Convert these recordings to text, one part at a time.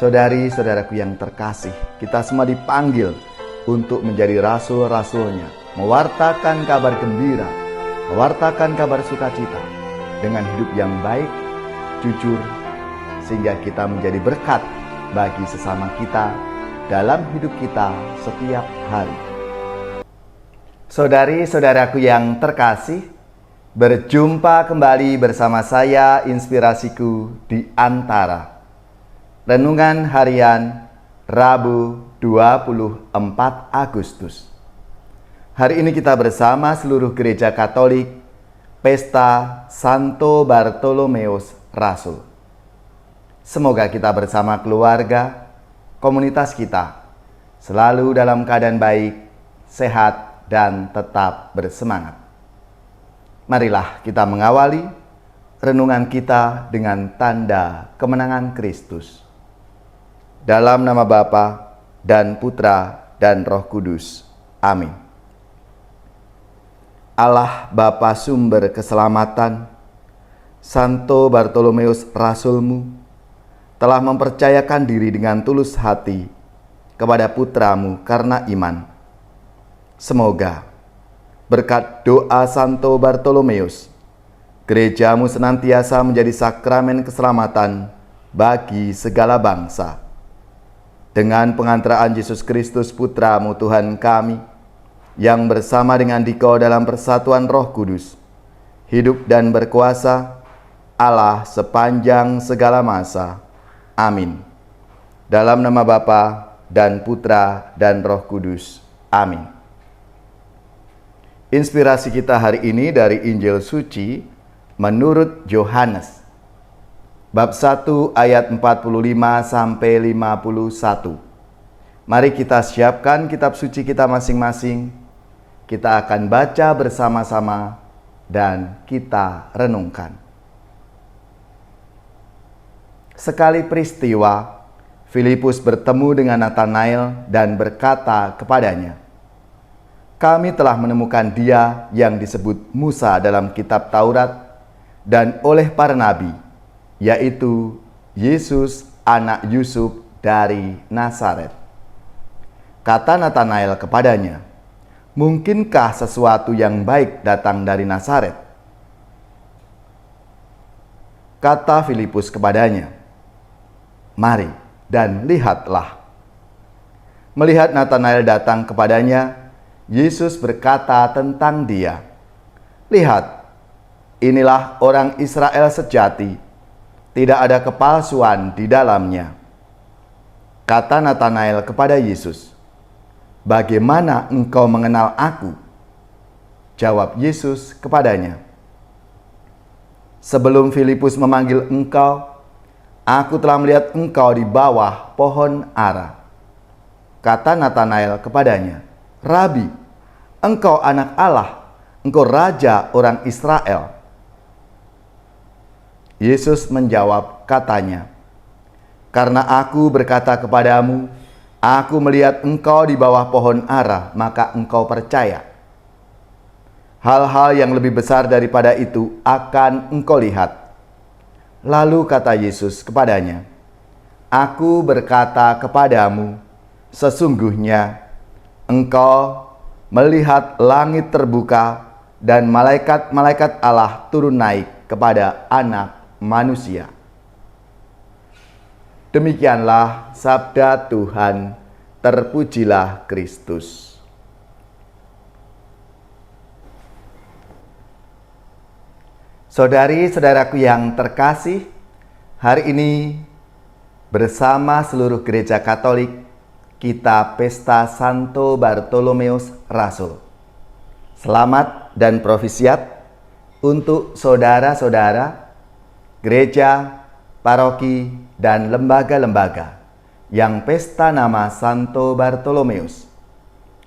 Saudari-saudaraku yang terkasih, kita semua dipanggil untuk menjadi rasul-rasulnya, mewartakan kabar gembira, mewartakan kabar sukacita dengan hidup yang baik, jujur, sehingga kita menjadi berkat bagi sesama kita dalam hidup kita setiap hari. Saudari-saudaraku yang terkasih, berjumpa kembali bersama saya, Inspirasiku di Antara. Renungan harian Rabu 24 Agustus. Hari ini kita bersama seluruh gereja Katolik Pesta Santo Bartolomeus Rasul. Semoga kita bersama keluarga, komunitas kita selalu dalam keadaan baik, sehat, dan tetap bersemangat. Marilah kita mengawali renungan kita dengan tanda kemenangan Kristus. Dalam nama Bapa dan Putra dan Roh Kudus. Amin. Allah Bapa sumber keselamatan, Santo Bartolomeus Rasulmu telah mempercayakan diri dengan tulus hati kepada putramu karena iman. Semoga berkat doa Santo Bartolomeus, gerejamu senantiasa menjadi sakramen keselamatan bagi segala bangsa. Dengan pengantaraan Yesus Kristus Putramu Tuhan kami, yang bersama dengan Dikau dalam persatuan Roh Kudus, hidup dan berkuasa Allah sepanjang segala masa. Amin. Dalam nama Bapa dan Putra dan Roh Kudus. Amin. Inspirasi kita hari ini dari Injil Suci menurut Yohanes. Bab 1 ayat 45 sampai 51. Mari kita siapkan kitab suci kita masing-masing. Kita akan baca bersama-sama dan kita renungkan. Sekali peristiwa, Filipus bertemu dengan Natanael dan berkata kepadanya, "Kami telah menemukan Dia yang disebut Musa dalam kitab Taurat dan oleh para nabi, yaitu Yesus anak Yusuf dari Nazaret." Kata Natanael kepadanya, "Mungkinkah sesuatu yang baik datang dari Nazaret?" Kata Filipus kepadanya, "Mari dan lihatlah." Melihat Natanael datang kepadanya, Yesus berkata tentang dia, "Lihat, inilah orang Israel sejati, tidak ada kepalsuan di dalamnya." Kata Natanael kepada Yesus, "Bagaimana engkau mengenal aku?" Jawab Yesus kepadanya, "Sebelum Filipus memanggil engkau, aku telah melihat engkau di bawah pohon ara." Kata Natanael kepadanya, "Rabi, engkau anak Allah, engkau raja orang Israel." Yesus menjawab katanya, "Karena aku berkata kepadamu, aku melihat engkau di bawah pohon ara, maka engkau percaya. Hal-hal yang lebih besar daripada itu akan engkau lihat." Lalu kata Yesus kepadanya, "Aku berkata kepadamu, sesungguhnya engkau melihat langit terbuka dan malaikat-malaikat Allah turun naik kepada Anak Manusia." Demikianlah sabda Tuhan. Terpujilah Kristus. Saudari-saudaraku yang terkasih, hari ini bersama seluruh gereja Katolik kita pesta Santo Bartolomeus Rasul. Selamat dan profisiat untuk saudara-saudara, gereja, paroki, dan lembaga-lembaga yang pesta nama Santo Bartolomeus.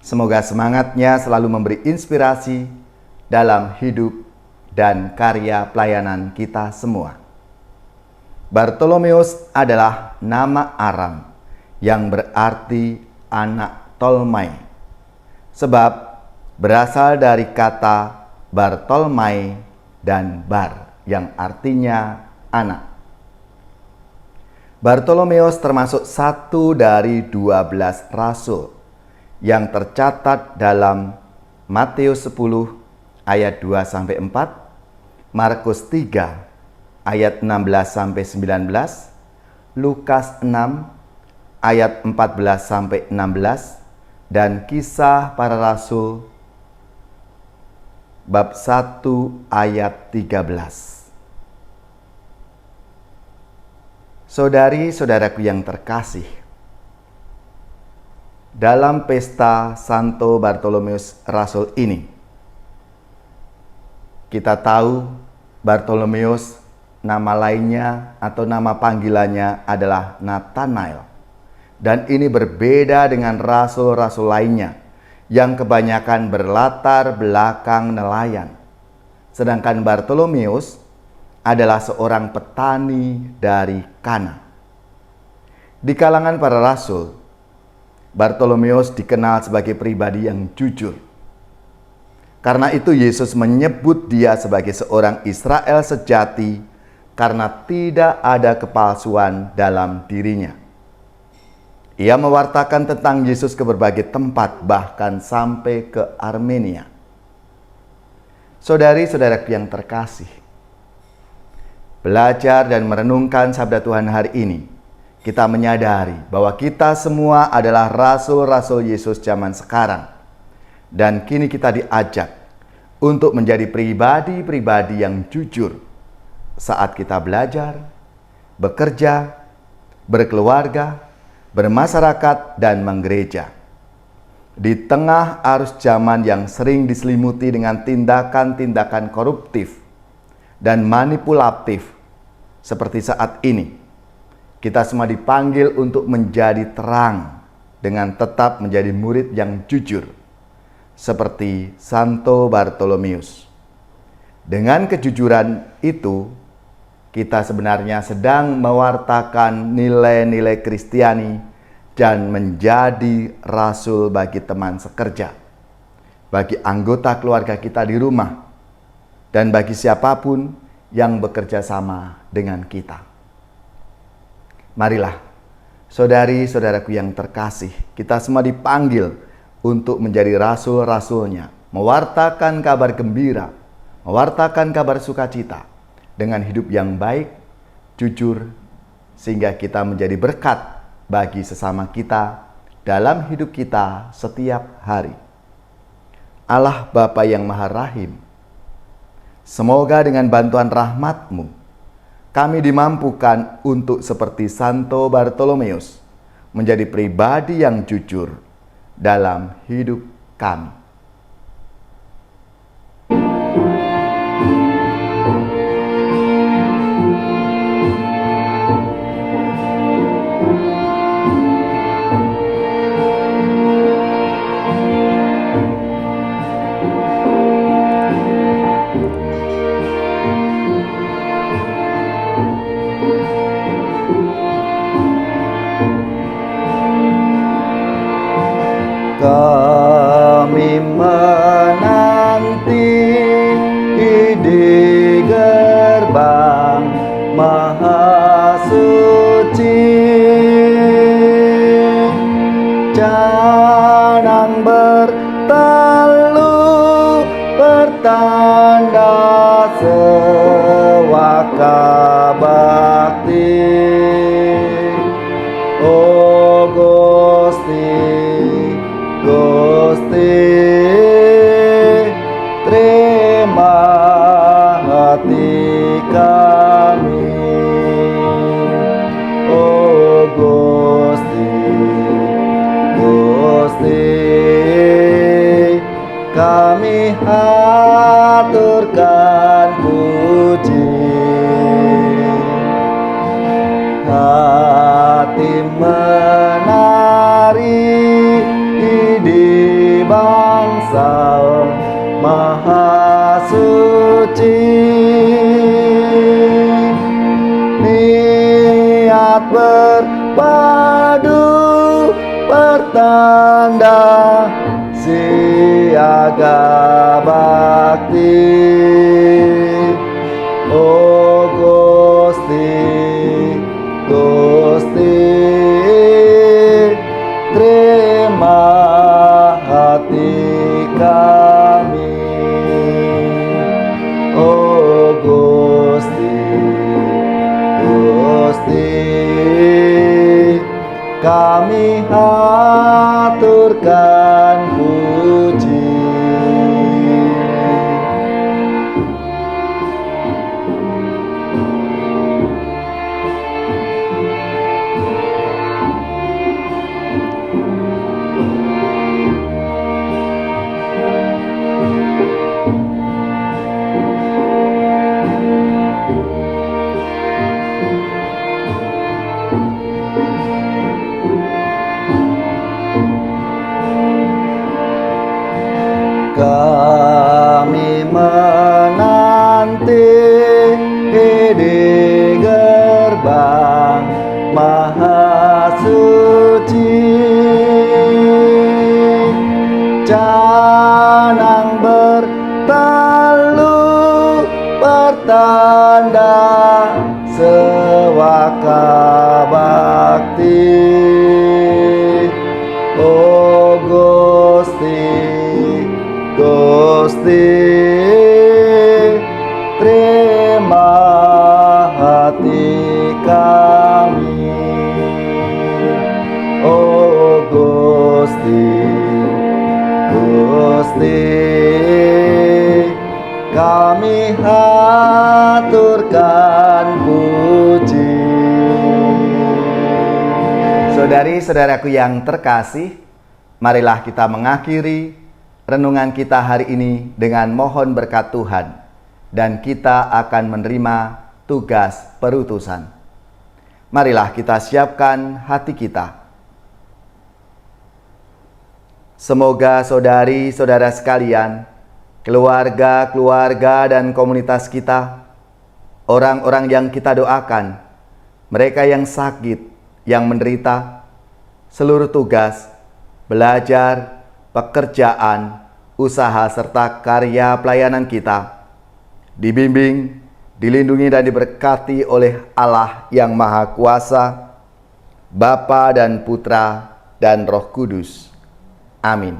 Semoga semangatnya selalu memberi inspirasi dalam hidup dan karya pelayanan kita semua. Bartolomeus adalah nama Aram yang berarti anak Tolmai, sebab berasal dari kata Bartolmai dan Bar yang artinya anak. Bartolomeus termasuk satu dari 12 rasul yang tercatat dalam Matius 10 ayat 2-4, Markus 3 ayat 16-19, Lukas 6 ayat 14-16, dan Kisah Para Rasul bab 1 ayat 13. Saudari-saudaraku yang terkasih, dalam pesta Santo Bartolomeus Rasul ini, kita tahu Bartolomeus nama lainnya atau nama panggilannya adalah Nathanael. Dan ini berbeda dengan rasul-rasul lainnya yang kebanyakan berlatar belakang nelayan. Sedangkan Bartolomeus adalah seorang petani dari Kana. Di kalangan para rasul, Bartolomeus dikenal sebagai pribadi yang jujur. Karena itu Yesus menyebut dia sebagai seorang Israel sejati karena tidak ada kepalsuan dalam dirinya. Ia mewartakan tentang Yesus ke berbagai tempat, bahkan sampai ke Armenia. Saudari-saudaraku yang terkasih, belajar dan merenungkan sabda Tuhan hari ini, kita menyadari bahwa kita semua adalah rasul-rasul Yesus zaman sekarang. Dan kini kita diajak untuk menjadi pribadi-pribadi yang jujur saat kita belajar, bekerja, berkeluarga, bermasyarakat, dan menggereja. Di tengah arus zaman yang sering diselimuti dengan tindakan-tindakan koruptif dan manipulatif seperti saat ini, kita semua dipanggil untuk menjadi terang dengan tetap menjadi murid yang jujur, seperti Santo Bartolomeus. Dengan kejujuran itu, kita sebenarnya sedang mewartakan nilai-nilai Kristiani dan menjadi rasul bagi teman sekerja, bagi anggota keluarga kita di rumah, dan bagi siapapun yang bekerja sama dengan kita. Marilah, saudari-saudaraku yang terkasih, kita semua dipanggil untuk menjadi rasul-rasulnya, mewartakan kabar gembira, mewartakan kabar sukacita dengan hidup yang baik, jujur, sehingga kita menjadi berkat bagi sesama kita dalam hidup kita setiap hari. Allah Bapa yang Maha Rahim, semoga dengan bantuan rahmat-Mu, kami dimampukan untuk seperti Santo Bartolomeus, menjadi pribadi yang jujur dalam hidup kami. Kami menanti di gerbang Maha Suci, canang berteluh pertanda sewaka bakti. Oh Gusti, terima hati kami. Oh Gusti, kami haturkan puji. Hati menari di bangsal Maha Suci, niat berpadu pertanda siaga bakti. Oh Gusti, kami haturkan puji. Kami menanti di gerbang Maha Suci, canang bertalu pertanda sewaka bakti. Oh Gusti, terima hati kami. Oh Gusti, kami haturkan puji. Saudari-saudaraku yang terkasih, marilah kita mengakhiri renungan kita hari ini dengan mohon berkat Tuhan, dan kita akan menerima tugas perutusan. Marilah kita siapkan hati kita. Semoga saudari-saudara sekalian, keluarga-keluarga dan komunitas kita, orang-orang yang kita doakan, mereka yang sakit, yang menderita, seluruh tugas, belajar, pekerjaan, usaha, serta karya pelayanan kita dibimbing, dilindungi dan diberkati oleh Allah yang Maha Kuasa, Bapa dan Putra dan Roh Kudus. Amin.